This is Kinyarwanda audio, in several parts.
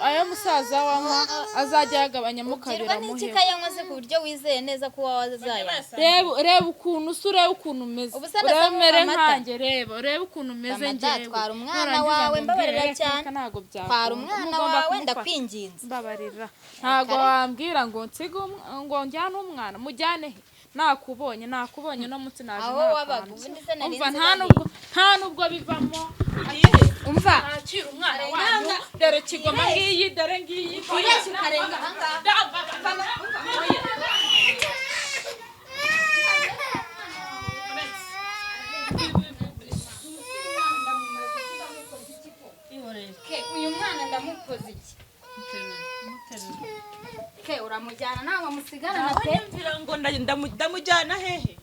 aya musaza wanywa azajya yagabanyamo kabira muhe n'iki kayanywaze ku buryo wizeye neza ko wazaya reba ukuntu usure ukuntu umeze uremere nkanjye reba ukuntu umeze ngewe twara umwana wawe mbabarira cyane twara umwana wawe ndakwinginze mbabarira ntago wambwira ngo nsige ngo njyane umwana mujyane he nakubonye no mutsi naje aho wabaga ubundi se narinze nta nubwo bivamo umva akira umwana wanyu dore kigoma ngiyi dore ngiyi uyashye ukarenga uyu mwana ndamukoze iki uramujyana nawe musigana na pe mvira ngo ndamujyana hehe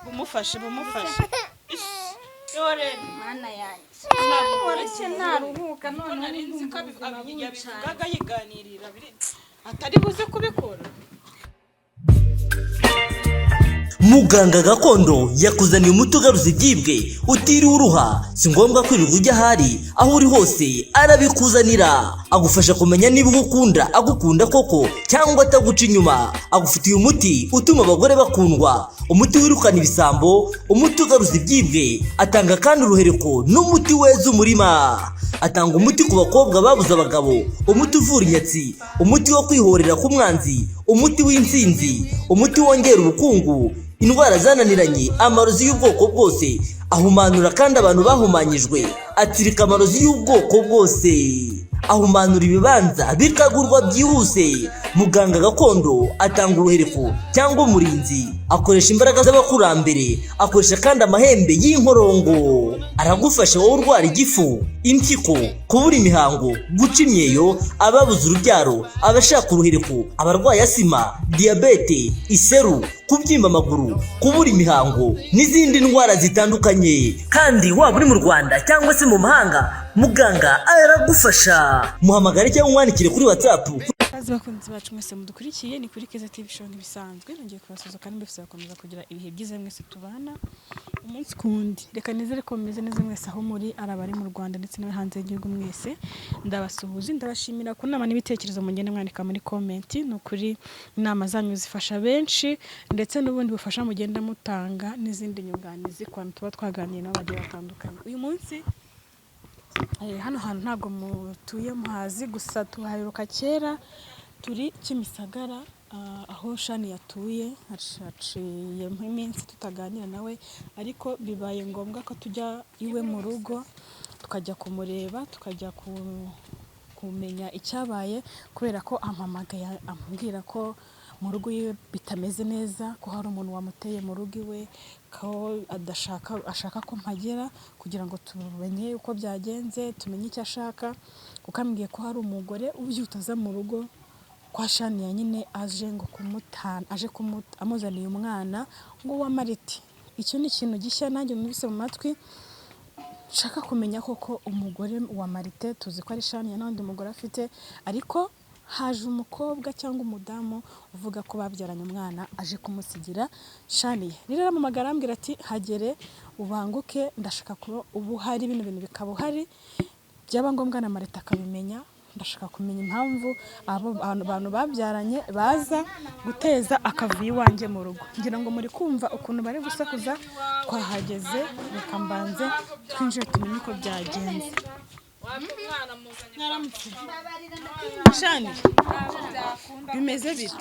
bumufashe yore mana yanjye wareke naruhuka none narinzi ko abivugaga yiganirira atari buze kubikora. Muganga gakondo yakuzaniye umuti ugaruza ibyibwe utiriwe uruha, si ngombwa kwirirwa ujya ahari, aho uri hose arabikuzanira, agufasha kumenya niba agukunda koko cyangwa ataguca inyuma. Agufitiye umuti utuma abagore bakundwa, umuti wirukana ibisambo, umuti ugaruza ibyibwe, atanga kandi uruhereko n'umuti weza umurima. Atanga umuti ku bakobwa babuze abagabo, umuti uvura inyatsi, umuti wo kwihorera ku mwanzi, umuti w'insinzi, umuti wongera ubukungu, indwara zananiranye, amarozi y'ubwoko bwose, ahumanura kandi abantu bahumanyijwe, atsirika amarozi y'ubwoko bwose, ahumanura ibibanza bikagurwa byihuse. Muganga gakondo atanga uruhereko cyangwa umurinzi, akoresha imbaraga z'abakurambere, akoresha kandi amahembe y'inkorongo. Aragufasha wowe urwara igifu, impyiko, kubura imihango, guca imyeyo, ababuze urubyaro, abashaka uruhereko, abarwaye asima, diyabete, iseru, kubyimba amaguru, kubura imihango n'izindi ndwara zitandukanye. Kandi waba uri mu Rwanda cyangwa se mu mahanga, muganga aragufasha. Muhamagare cyangwa umwandikire kuri WhatsApp. Bakunzi bacu mwese mudukurikiye, ni kuri Keza TV show nk'ibisanzwe. Nongeye kubasuza kandi mbifite gukomeza kugira ibihe byiza mwese tubana umunsi kundi. Reka nizere ko meze neza mwese aho muri, arabari mu Rwanda ndetse no hanze y'igihugu mwese. Ndabasuhuje, ndabashimira ku nama n'ibitekerezo mugende mwandika muri comment. Nukuri inama zanyu zifasha benshi, ndetse n'ubundi bufasha mugenda mutanga n'izindi nyunganizi ku bantu tuba twaganiye nabo bagiye batandukanye. Uyu munsi hano hantu ntabwo mutuye muhazi, gusa tuhaheruka kera, turi Kimisagara, aho Shani yatuye. Haciye iminsi tutaganira nawe, ariko bibaye ngombwa ko tujya iwe mu rugo tukajya kumureba, tukajya kumenya icyabaye, kubera ko ampamagaye ambwira ko mu rugo iwe bitameze neza, ko hari umuntu wamuteye mu rugo iwe, ko ashaka ko mpagera kugira ngo tumenye uko byagenze, tumenye icyo ashaka, kuko ambwiye ko hari umugore ubyutaza mu rugo kwa Shani nyine aje ngo amuzaniye umwana ngo wa Mariti. Icyo ni ikintu gishya nanjye numvise mu matwi, nshaka kumenya koko umugore wa Marite, tuzi ko ari Shani n'undi mugore afite, ariko haje umukobwa cyangwa umudamu uvuga ko babyaranye umwana aje kumusigira Shani. Rero aramamagara ambwira ati hagere ubanguke, ndashaka ko ubu hari ibintu bikaba uhari, byaba ngombwa na Marita akabimenya. Ndashaka kumenya impamvu abantu babyaranye baza guteza akavuyo iwanjye mu rugo. Ngira ngo muri kumva ukuntu bari gusakuza, twahageze, reka mbanze twinjire tumenye uko byagenze. Shani, bimeze bite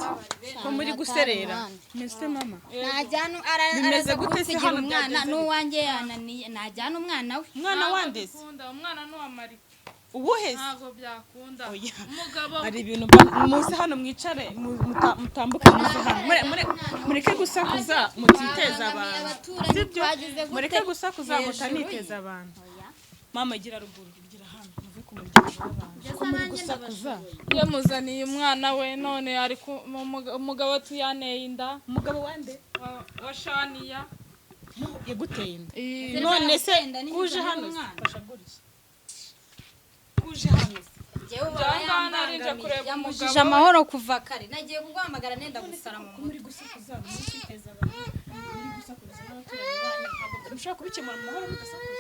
ko muri guserera? Mese mama, najyana bimeze gute se hano? Umwana n'uwanjye yananiye, najyana umwana we. Umwana wandeze? Umwana n'uwa Marita. Ubuheze? Ntabwo byakunda. Umugabo hari ibintu muze hano, mwicare mutambuke muze hano, mureke gusakuza mutiteza abantu, sibyo? Mureke gusakuza mutaniteza abantu. Mama gira ruguru, gira hano, muve ku muryango w'abantu ko muri gusakuza. Yamuzaniye umwana we, none ari umugabo tuyaneye inda. Umugabo wande? Wa Shaniya yaguteye inda. None se uje hano fasha guriye, uje hano yamujije amahoro kuva kare, nagiye kuguhamagara nenda gusara mu muri gusakuza, muri kwiteza abantu, muri gusakuza n'abaturanyi banyu. Ntabwo mushaka kubikemura mu mahoro mudasakuza.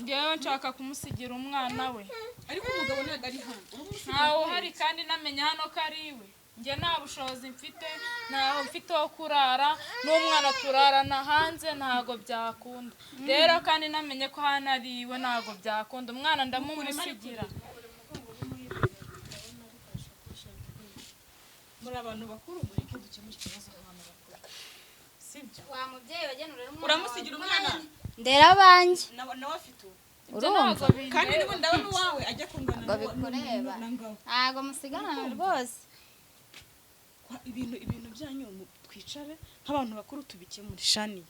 Ngewe nshaka kumusigira umwana we, ariko umugabo ntabwo ari hano ntawe uhari kandi namenya hano ko ari iwe njye nta bushobozi mfite ntaho mfite ho kurara n'umwana turarana hanze ntago byakunda rero kandi namenye ko hano ari iwe ntago byakunda umwana ndamumusigira muri abantu bakuru mureke dukemure ikibazo abantu bakuru sibyo wa mubyeyi wagenura umwana uramusigira umwana ndera abanjye nawe afite urumva kandi niba ndabona uwawe ajya kungana ngo bikureba ntago musigana rwose ibintu byanyu twicare nk'abantu bakuru tubikemure shani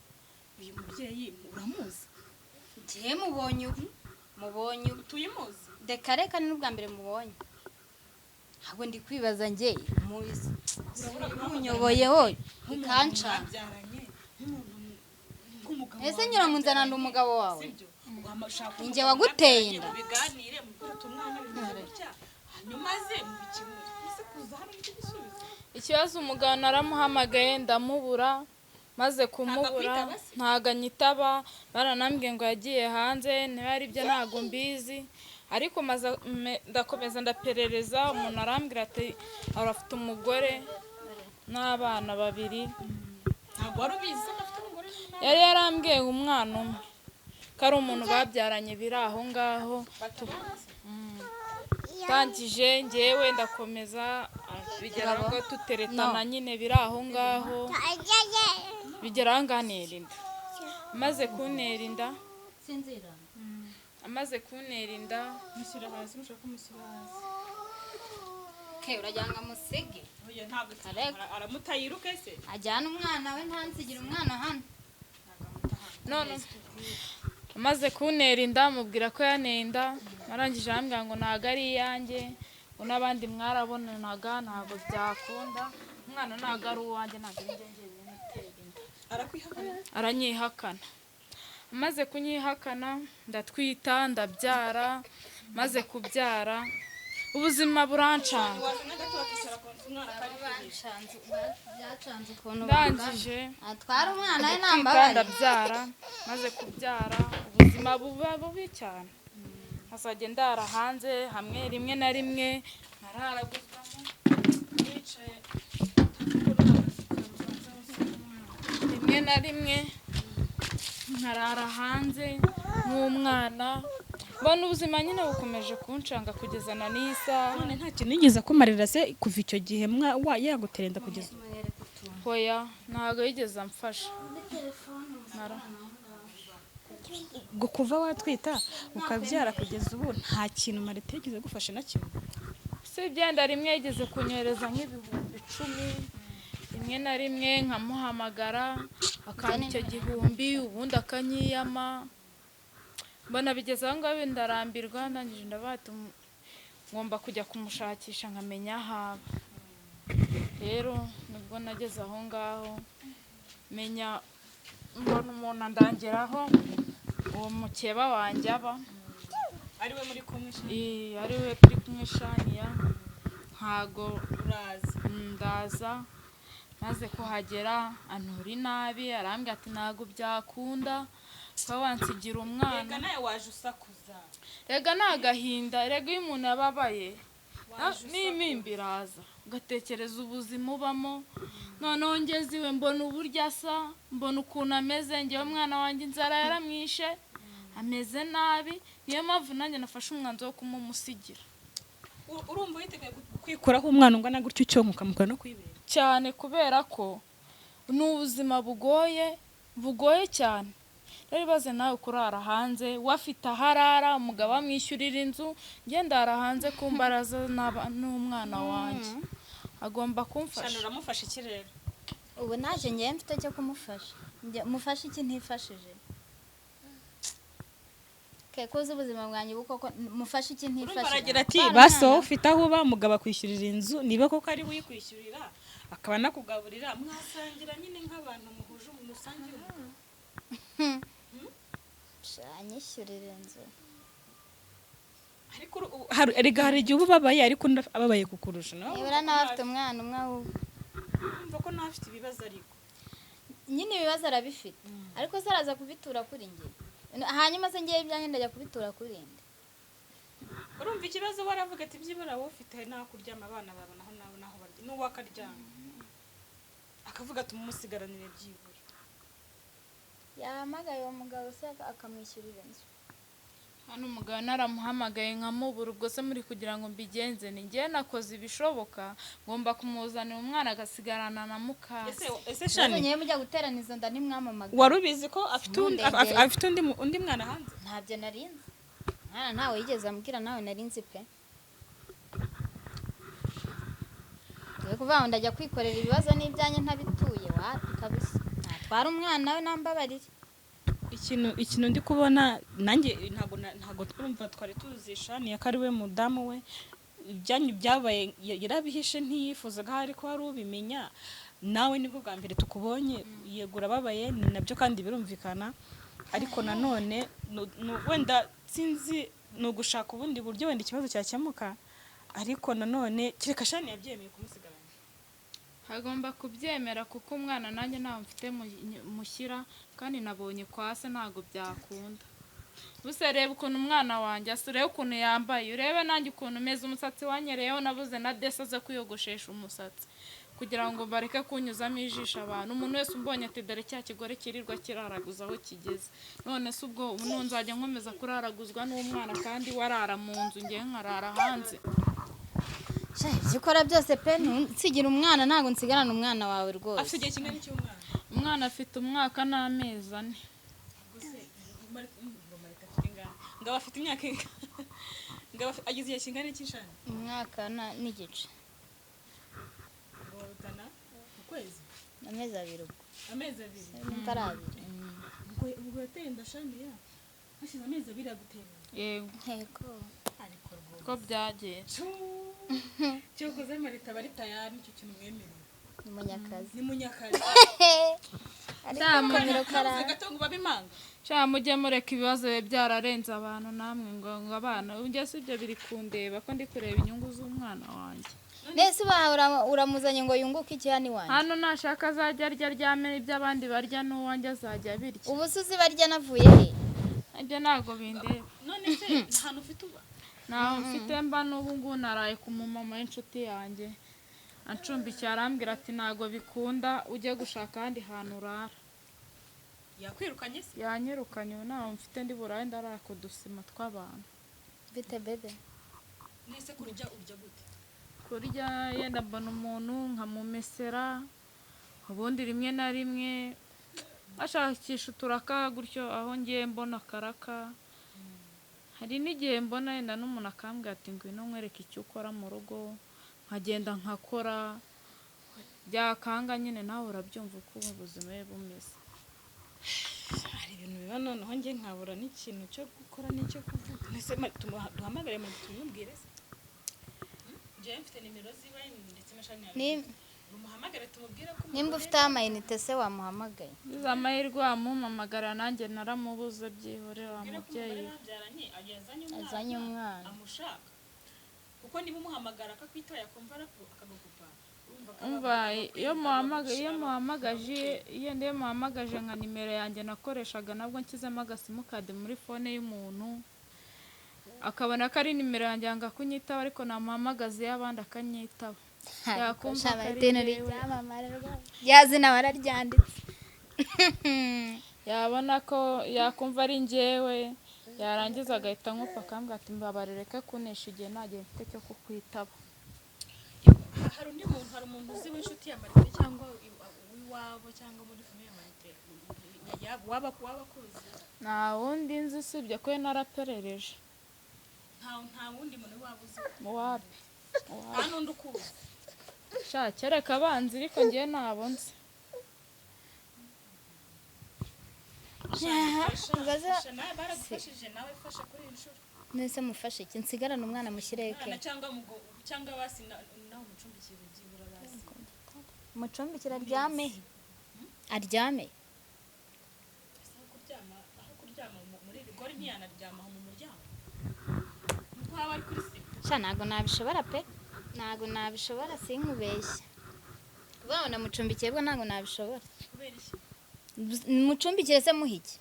uyu mubyeyi uramuzi ngiye mubonye ubu tuyimuzi reka reka ni n'ubwa mbere mubonye ahubwo ndi kwibaza njye muzi munyoboye wowe ikancana ese nyura mu nzana ndi umugabo wawe njye waguteye inda biganire mukuru umwana bimutya hanyuma ze mubikemure ese kuza hano nicyo gisubizo ikibazo umugabo naramuhamagaye ndamubura maze kumubura ntago anyitaba baranambwiye ngo yagiye hanze niba ari byo ntago mbizi ariko ndakomeza ndaperereza umuntu arambwira ati arafite umugore n'abana 2 ntabwo wari ubizi afite umugore yari yarambwiye umwana umwe ko ari umuntu babyaranye biri aho ngaho tangije ngewe ndakomeza bigera ngo tuteretana nyine biri aho ngaho bigera nganera inda amaze kuntera inda mushyira hasi mushaka kumushyira hasi urajyanga musige oya ntabwo aramutayiruke se ajyana umwana we ntansigire umwana hano none amaze kuntera inda mubwira ko yaneye inda arangije arambwira ngo ntago ari iyanjye ngo n'abandi mwarabonanaga ntabwo byakunda umwana ntago ari uwanjye ntabwo ari njye mutera inda aranyihakana amaze kunyihakana ndatwita ndabyara maze kubyara ubuzima burancanga ndangije atwara umwana we nambabare ndabyara maze kubyara ubuzima buba bubi cyane nkazajya ndara hanze hamwe rimwe na rimwe nkararaguzwamo nicaye rimwe na rimwe nkarara hanze nk'umwana mbona ubuzima nyine bukomeje kunshanga kugezana n'isaha none nta kintu yigeze akumarira se kuva icyo gihe yagutera inda kugeza hoya ntabwo yigeze amfasha ngo kuva watwita ukabyara kugeza ubu nta kintu marite yigeze gufasha na kimwe si ibyenda rimwe yigeze kunyohereza nk'ibihumbi 10 rimwe na rimwe nkamuhamagara akampa icyo gihumbi ubundi akanyiyama mbona bigeze aho ngaho ndarambirwa ndangije ndabata ngomba kujya kumushakisha nkamenya aho aba rero nibwo nageze aho ngaho menya mbona umuntu andangiraho uwo mukeba wanjye aba ariwe muri kumwe ariwe turi kumwe shaniya ntago ndaza maze kuhagera antura inabi arambwira ati ntago byakunda kuba wansigira umwana rega nawe waje usakuza rega ni agahinda rega iyo umuntu yababaye n'imimbi iraza ugatekereza ubuzima ubamo noneho ngeze iwe mbona uburyo asa mbona ukuntu ameze ngewe umwana wanjye inzara yaramwishe ameze nabi niyo mpamvu nanjye nafashe umwanzuro wo kumumusigira urumva witeguye kwikuraho umwana ungana gutyo ucyonka ukamukora no kwibera cyane kubera ko ni ubuzima bugoye cyane rero ibaze nawe kurara hanze wafite aho arara umugabo amwishyurira inzu ndara hanze ku mbaraza n'umwana wanjye agomba kumfasha cyane uramufasha iki rero ubu naje ngiye mfite cyo kumufasha mufashe iki ntifashije kuzi ubuzima bwanjye bukoko mufashe iki ntifashije baragira ati baso ufite aho uba umugabo akwishyurira inzu niba koko ari uyikwishyurira akaba nakugaburira mwasangira nyine nk'abantu muhuje umusangira anyishyurira inzu ariko hari igihe uba ubabaye ariko ababaye kukurusha nibura nawe afite umwana umwe ahubwo umva ko nawe afite ibibazo ariko nyine ibibazo arabifite ariko se araza kubitura kuri njye hanyuma se ngewe ibyanjye ndajya kubitura kuri nde urumva ikibazo baravuga ati byibura wowe ufite naho kuryama abana babona naho barya n'uwo akaryama akavuga ati mumusigaranire byibura yahamagaye uwo mugabo se akamwishyurira inzu. hano umugabo naramuhamagaye nkamubura, ubwo se muri kugira ngo mbigenze ni njye nakoze ibishoboka, ngomba kumuzanira umwana agasigarana na mukase. ese Shani nyewe mujya guterana izo nda nimwamamaga. wari ubizi ko afite undi mwana hanze? Ntabyo narinzi, mwana ntawe yigeze ambwira, nawe narinzi pe. Dore kuvuga ngo ndajya kwikorera ibibazo n'ibyanjye ntabituye wapi kabisa, natwara umwana we nambabarire. ikintu ndi kubona nanjye ntago twumva twari tuzisha ni akari we mudamu we ibyanyu byabaye yarabihishe ntiyifuzaga hari ko hari ubimenya, nawe nibwo bwa mbere tukubonye yegura babaye ni nabyo kandi birumvikana, ariko nanone wenda sinzi no gushaka ubundi buryo wenda ikibazo cyakemuka, ariko nanone kireka Shani yabyemeye kumusigarana. Hagomba kubyemera kuko umwana nanjye ntawe mfite mushyira, kandi nabonye kwa se ntago byakunda. Buse reba ukuntu umwana wanjye asa, urebe ukuntu yambaye, urebe nanjye ukuntu meze, umusatsi wanyereyeho nabuze na desa zo kuyogoshesha umusatsi kugira ngo bareke kunyuzamo ijisho abantu. Umuntu wese umbonye ati dore cya kigore kirirwa kiraraguza aho kigeze. None se ubwo nzajya nkomeza kuraraguzwa n'umwana kandi warara mu nzu ngiye nkarara hanze? Gikora byose pe, nsigira umwana ntago nsigarana umwana wawe rwose. Afite igihe kingana cy'umwana? Umwana afite umwaka n'amezi 4. Ngaba afite imyaka ngaba agize igihe kingana cy'Shani? Umwaka n'igice. Ngorutana ukwezi? Amezi 2. Amezi 2? Ntarabiri. Ubwo yatenda Shani ya hashize amezi 2 agutera? Yego. Yego. Ariko rwo ko byagiye cyo koze marita bari tayari nicyo kintu mwemereye. Ni munyakazi. Ni munyakazi. Ariko karanga gatongo babimanga. Sha mujye mureka ibibazo byararenze abantu namwe ngo abana unjye sibyo biri kundeba ko ndi kureba inyungu z'umwana wanjye. Nese uramuzanye ngo yunguke iki hani wanjye? Hano nashaka azajya arya ryame iby'abandi barya n'uwanjye azajya birya. Ubusuzi barya navuye he? Ibyo ntago bindeba. None se hano ufite uba? Naho mfite mba n'ubu ngubu naraye ku mumama w'inshuti yanjye. Ancumbikiye arambwira ati ntago bikunda ujye gushaka ahandi hantu urara. Yakwirukanye se? Yanyirukanye naho mfite ndi burayi ndarara ku dusima tw'abantu. Bite bebe? Nese kurya urya gute? Kurya yenda mbona umuntu nkamumesera, ubundi rimwe na rimwe ashakisha uturaka gutyo aho ngiye mbona karaka. Hari n'igihe mbona yenda n'umuntu akambwira ati ngwino nkwereke icyo ukora mu rugo, nkagenda nkakora, byakanga nyine nawe urabyumva uko ubuzima bumeze. Hari ibintu biba noneho nge nkabura n'ikintu cyo gukora n'icyo kuvuga. Nese duhamagare mu tumubwire se? Nje mfite nimero ziba ndetse na Shani yawe. Umuhamagare tumubwire ko nimba ufite amayinite se wamuhamagaye? Biza amahirwe wamuhamagara nanjye naramubuze byihore wa mubyeyi. Azanye umwana. Amushaka. Kuko niba umuhamagara akakwitwa yakumva akagukupa. Umva iyo muhamagaje nka nimero yanjye nakoreshaga nabwo nshyizemo agasimukade muri fone y'umuntu akabona ko ari nimero yanjye yanga kunyitaba, ariko namuhamagaze y'abandi akanyitaba. Yakumva yazina wararyanditse. Yabona ko yakumva ari njyewe yarangiza agahita nkupa akambwira ati mbabarereke kunesha igihe ntagiye mfite cyo kukwitaba. Hari umuntu uzi w'inshuti ya Marite cyangwa iwabo cyangwa muri famille ya Marite waba kuzi? Nta wundi nzi usibye ko naraperereje. Nta wundi muntu waba uzi? Wapi? Nta n'undi ukuzi? Sha kereka abanzi ariko ngiye nabo nzi. Baragufashije nawe fasha kuri inshuro. Nese mufashe iki nsigarana umwana mushyireke? Cyangwa basi naho mucumbikiye byibura basi. Mucumbikira aryame. Aryame. Aho kuryama muri rigori ntiyanaryama mu muryango. Nuko haba ari kuri se. Sha ntago nabishobora pe. Ntago nabishobora sinkubeshye. Kubona mucumbikiye bwo ntago nabishobora. Kubera iki? Mucumbikire se muhiki.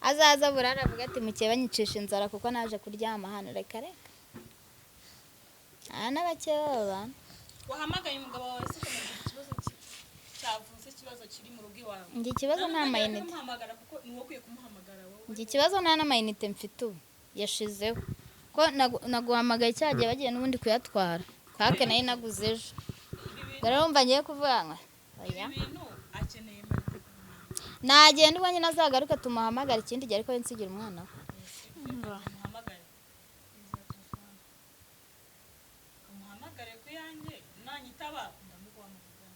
azaza burara avuga ati mukeba nyicisha inzara kuko naje kuryama hano reka reka n'abakeba baba wahamagaye umugabo wawe se ukamenya ikibazo cyavuze ikibazo kiri mu rugo iwawe njye ikibazo nta mayinite kumuhamagara kuko ni wowe ukwiye kumuhamagara wowe njye ikibazo nta n'amayinite mfite ubu yashizeho ko naguhamagaye cyagiye bagiye n'ubundi kuyatwara kake nayo naguze ejo rero wumva ngiye kuvuga ngo oya ibintu akeneye nagenda ubwo nyine azagaruka tumuhamagara ikindi gihe ariko nsigira umwana we umuhamagare ku yanjye nanyitaba ndamuguhamagara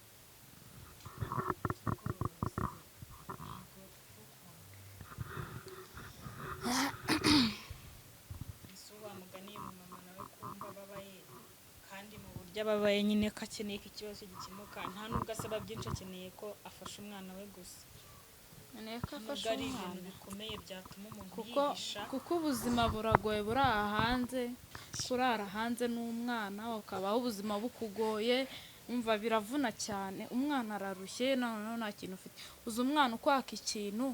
ese wamuganiye mu mama nawe kumva ababaye kandi mu buryo ababaye nyine ko akeneye ko ikibazo gikemuka nta nubwo asaba byinshi akeneye ko afasha umwana we gusa nkeneye ko nubwo afasha ari ibintu umwana bikomeye byatuma umuntu yihisha kuko ubuzima buragoye buri aha hanze kurara hanze n'umwana ukabaho ubuzima bukugoye umva biravuna cyane umwana ararushye noneho nta kintu ufite uzi umwana ukwaka ikintu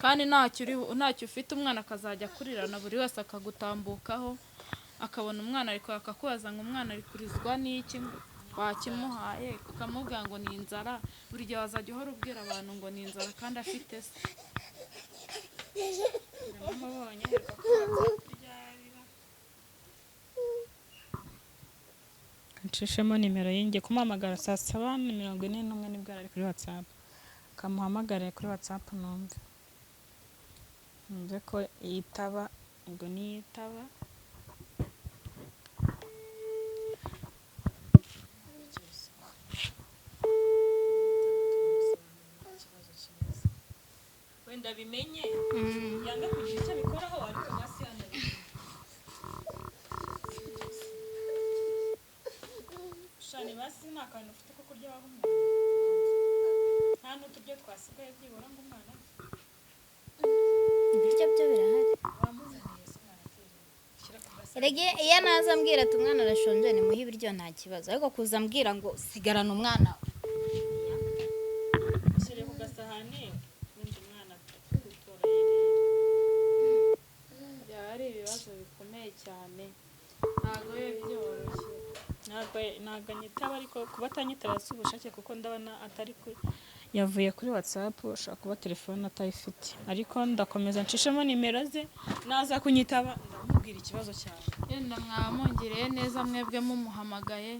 kandi ntacyo ufite umwana akazajya akurirana buri wese akagutambukaho akabona umwana ariko akakubaza ngo umwana ari kurizwa n'iki wakimuhaye ukamubwira ngo ni inzara buri gihe wazajya uhora ubwira abantu ngo ni inzara kandi afite se ndamubonye ariko kubanza kuryarira nshishemo nimero y'inge kumuhamagara saa 7:41 nibwo ari kuri WhatsApp kamuhamagare kuri WhatsApp numve ko yitaba ubwo niyitaba wenda bimenye yanga kugira icyo abikoraho ariko hasi hano shani basi nta kantu ufite ko kurya waho umwana nta n'uturyo twasigaye byibura ngo umwana ibiryo byo birahari wamuzaniye se umwana shyira ku gasa erege iyo naza ambwira ati umwana arashonje nimuhe ibiryo nta kibazo ariko kuza ambwira ngo sigarana umwana shyire ku gasahane wenda umwana gutora byaba ari ibibazo bikomeye cyane ntabwo biba byoroshye ntabwo anyitaba ariko kuba atanyitaba si ubushake kuko ndabona atari yavuye kuri WhatsApp ushaka kuba telefone atayifite ariko ndakomeza nshishemo nimero ze naza kunyitaba ndamubwira ikibazo cyawe yenda mwamungiriye neza mwebwe mumuhamagaye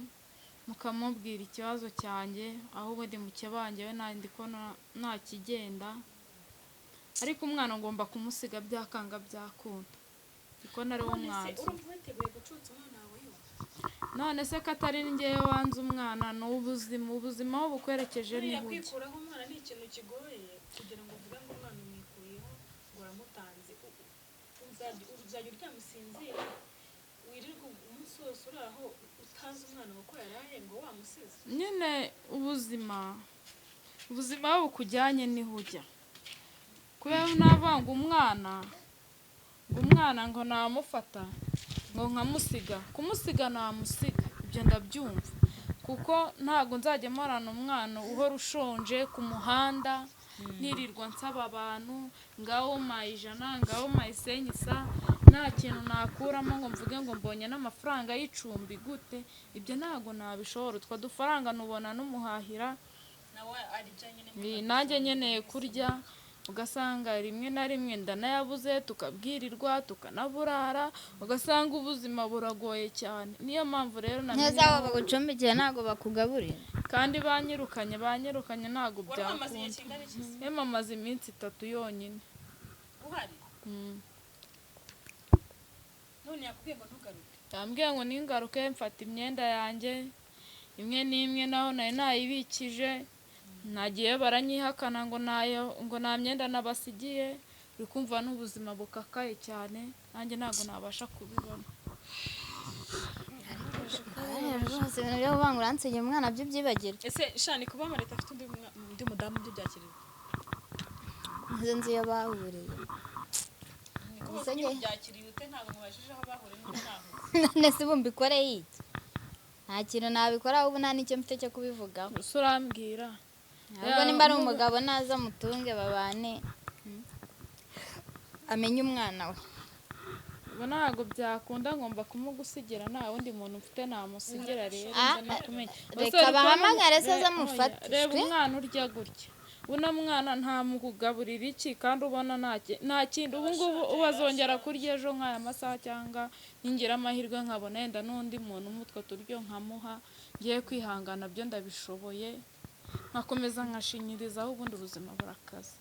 mukamubwira ikibazo cyanjye aho ubundi mukebanje we nandi ko nta kigenda ariko umwana ngomba kumusiga byakanga byakunda kuko nari wo mwanzi urumva witeguye gucutsa umwana wawe none se ko atari njyewe wanze umwana ni ubuzima aho bukwerekeje buriya n'uburyo kwikuraho umwana ni ikintu kigoye kugira ngo uvuge ngo umwana umwikuyeho ngo uramutanze uzajya uryamusinzira wirirwa umunsi wose uri aho utazi umwana uko yaraye ngo wamusize nyine ubuzima aho bukujyanye niho ujya kubera navanga umwana ngo namufata ngo nkamusiga kumusiga namusiga ibyo ndabyumva kuko ntabwo nzajya mporana umwana uhora ushonje ku muhanda ntirirwa nsaba abantu ngaho mayi ijana ngaho mayi senyisa nta kintu nakuramo ngo mvuge ngo mbonye n'amafaranga y'icumbi gute ibyo ntabwo nabishobora utwo dufaranga nubona n'umuhahira nawe arijyanye nanjye nkeneye kurya ugasanga rimwe na rimwe ndanayabuze tukabwirirwa tukanaburara ugasanga ubuzima buragoye cyane niyo mpamvu rero neza aho bagucumbikiye ntabwo bakugaburira kandi banyirukanye ntabwo byakunda mamaze iminsi 3 yonyine uhari none yakubwiye ngo ntugaruke yambwiye ngo ningaruke mfata imyenda yanjye imwe n'imwe naho nari nayibikije nagiye baranyihakana ngo nta myenda nabasigiye uri kumva n'ubuzima bukakaye cyane nanjye ntabwo nabasha kubibona rwose ibintu byo kuvuga ngo uransigiye umwana byo byibagirwa ese shani kuba amareta afite undi mudamu byo byakiriwe izo nzu iyo bahuriye kuko niba byakiriye ute ntabwo mubashije aho bahuriye n'intaho none se ubu mbikoreye iki nta kintu nabikora ubu nta n'icyo mfite cyo kubivugaho gusa urambwira ahubwo nimba ari umugabo naza mutunge babane amenye umwana we. ubu ntabwo byakunda ngomba kumugusigira nta wundi muntu mfite namusigira rero nza nakumenya Reka bahamagare se zamufate. reba umwana urya gutya uno mwana ntamukugaburira iki kandi ubona nta kindi ubu ngubu ubazongera kurya ejo nk'aya masaha cyangwa ningira amahirwe nkabona yenda n'undi muntu umutwe turyo nkamuha ngiye kwihangana byo ndabishoboye nkakomeza nkashinyirizaho ubundi ubuzima burakaze.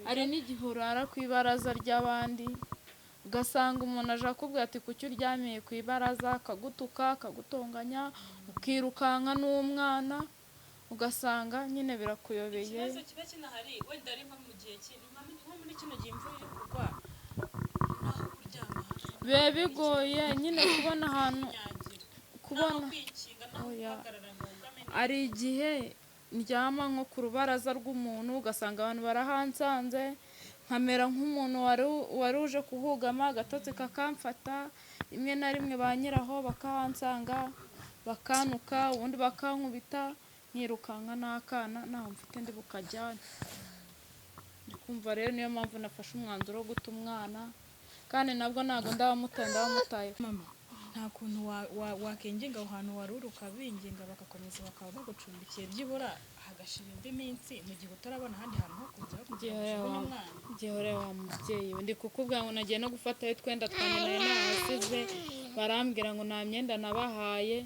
Hari n'igihe urara ku ibaraza ry'abandi ugasanga umuntu aje akubwira ati kuki uryamiye ku ibaraza akagutuka akagutonganya ukirukanka n'umwana ugasanga nyine birakuyobeye. Ikibazo kiba kinahari wenda ari nko mu gihe nko muri kino gihe imvura iri kugwa naho kuryama biba bigoye nyine kubona ahantu kubona ari igihe ndyama nko ku rubaraza rw'umuntu ugasanga abantu barahansanze nkamera nk'umuntu wari uje kuhugama agatotsi kakamfata rimwe na rimwe ba nyiraho bakahansanga bakanuka ubundi bakankubita nkirukanka n'akana ntaho mfite ndi bukajyane. Ndikumva rero niyo mpamvu nafashe umwanzuro wo guta umwana kandi nabwo ntabwo ndabamutaye. Mama nta kuntu wakengenga aho hantu wari uri ukabinginga bagakomeza bakaba bagucumbikiye byibura hagashira indi minsi mu gihe utarabona ahandi hantu ho kujya Gihore wa mubyeyi ndi kukubwira ngo nagiye no gufatayo twenda twanjye nahasize barambwira ngo nta myenda nabahaye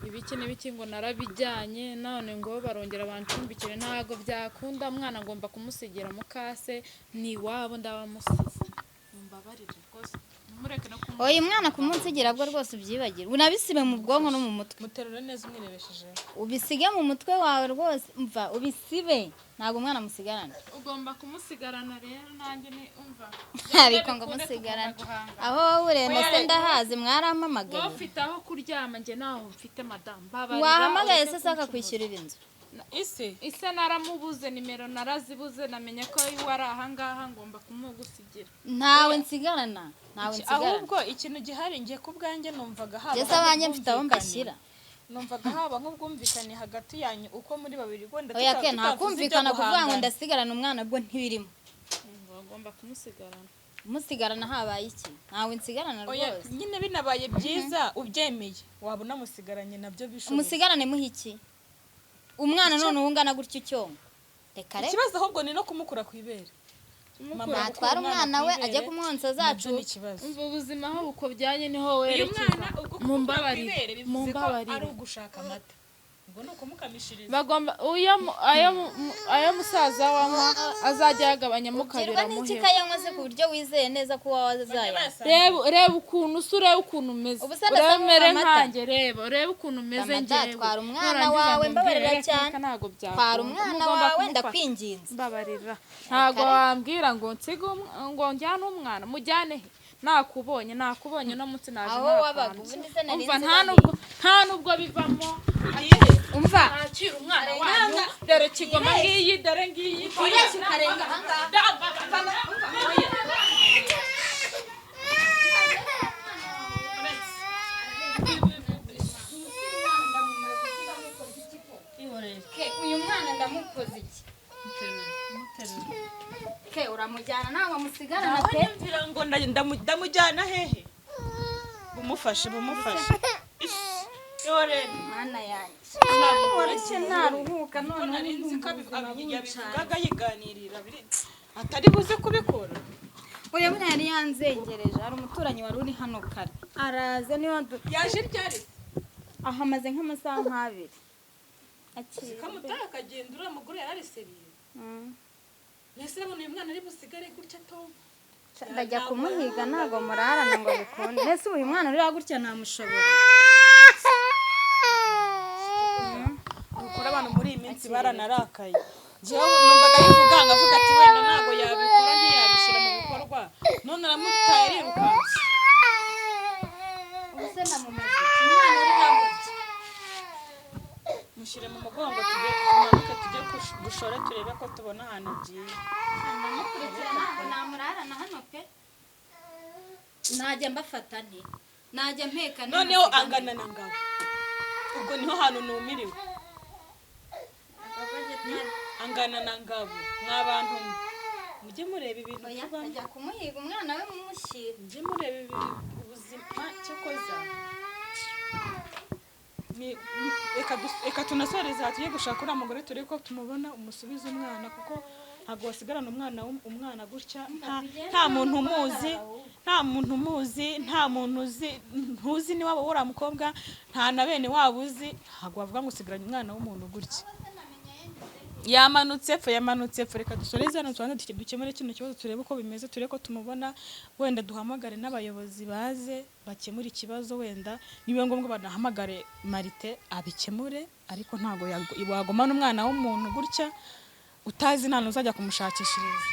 ibiki n'ibiki ngo narabijyanye none ngo barongera bancumbikire ntago byakunda umwana ngomba kumusigira mukase ni wabo ndabamusize mumbabarire rwose mureke no kumva. Oya umwana kumunsigira bwo rwose ubyibagire unabisibe mu bwonko no mu mutwe. muterure neza umwirebesheje Ubisige mu mutwe wawe rwose umva ubisibe ntago umwana musigarana. Ugomba kumusigarana rero nanjye ni umva Ariko ngo musigarana aho urenda se ndahazi mwarampamagaye. wowe ufite aho kuryama njye naho mfite madame Wahamagaye se saka kwishyurira inzu. ise naramubuze nimero narazibuze namenye ko wari ahangaha ngomba kumugusigira Ntawe nsigarana ntawe nsigarana. ahubwo ikintu gihari ngiye ku bwanjye numvaga haba Yesa abanye mfite aho mbashyira. numvaga haba nk'ubwumvikane hagati yanyu uko muri babiri gwenda Oya ke nta kumvikana kuvuga ngo ndasigarana umwana bwo ntibirimo. ngomba kumusigarana. Musigarana habaye iki? Ntawe nsigarana rwose. nyine binabaye byiza ubyemeye waba unamusigaranye nabyo bishoboye. Umusigarane muhe iki? Umwana none ungana gutyo cyongo. Reka reka. Ikibazo ahubwo ni no kumukura ku ibere. Mama atwara umwana we ajya kumwonsa zacu. umva ubuzima aho buko byanye niho werekeza mumbabarire ari ugushaka amata ubwo no kumukamishiriza bagomba ayo musaza wanywa azajya yagabanyamo kabira muhe. N'iki kayankoze ku buryo wizeye neza ko wazaya. Reba ukuntu urebe ukuntu umeze uremere nkanjye reba ukuntu umeze njyewe. Twara umwana wawe mbabarira cyane. Twara umwana wawe ndakwinginze. Mbabarira ntago wambwira ngo nsige ngo njyane umwana mujyane he nakubonye no mutsi naje aho wabaga ubundi se nari nta nubwo bivamo umva akira umwana wanyu dore kigoma ngiyi dore ngiyi karenga uyu mwana ndamukoze iki? Ke uramujyana nawe musigarana pe. Mvira ngo ndamujyana hehe? Bumufashe. Yore Mana yanjye. waretse Naruhuka none narinzi ko abivugaga yiganirira atari buze kubikora. Oya buriya yari yanzengereje hari umuturanyi wari uri hano kare araza niyo Yaje ryari? aha amaze nk'amasaha nk'abiri Kamutaka akagenda uriya mugore yarariseriye. Nese abona uyu mwana ari busigare gutya to. ndajya kumuhiga ntago murarana ngo bikunde. Nese uyu mwana uri gutya namushobora. Ukora abantu muri iyi minsi baranarakaye. Jewe numvaga yivuga ngavuga ati wenda ntago yabikora ntiyabishira mu bikorwa. None aramutaye yirukanse. Ubuse ndamumaze umwana uri gutya. Mushire mu mugongo tujye gushora turebe ko tubona ahantu agiye. Namurarana hano pe. Najya mbafata nti. Najya mpeka nti. Noneho angana na ngabo. Ubwo niho hantu numiriwe. Angana na ngabo n'abantu mujye mureba ibintu oya tubamo ajya kumuhiga umwana we mumushyira mujye mureba ibintu ubuzima cyo koza reka tunasoreze aha tujye gushaka uriya mugore turebe ko tumubona umusubiza umwana kuko ntabwo wasigarana umwana gutya nta muntu umuzi nta muntu ntuzi niba uriya mukobwa nta na bene waba uzi ntabwo wavuga ngo usigaranye umwana w'umuntu gutya yamanutse epfo reka dusoreze hano tubanze dukemure kino kibazo turebe uko bimeze turebe ko tumubona wenda duhamagare n'abayobozi baze bakemura ikibazo wenda niba ngombwa banahamagare Marite abikemure ariko ntabwo wagomana umwana w'umuntu gutya utazi nta n'uzajya kumushakishiriza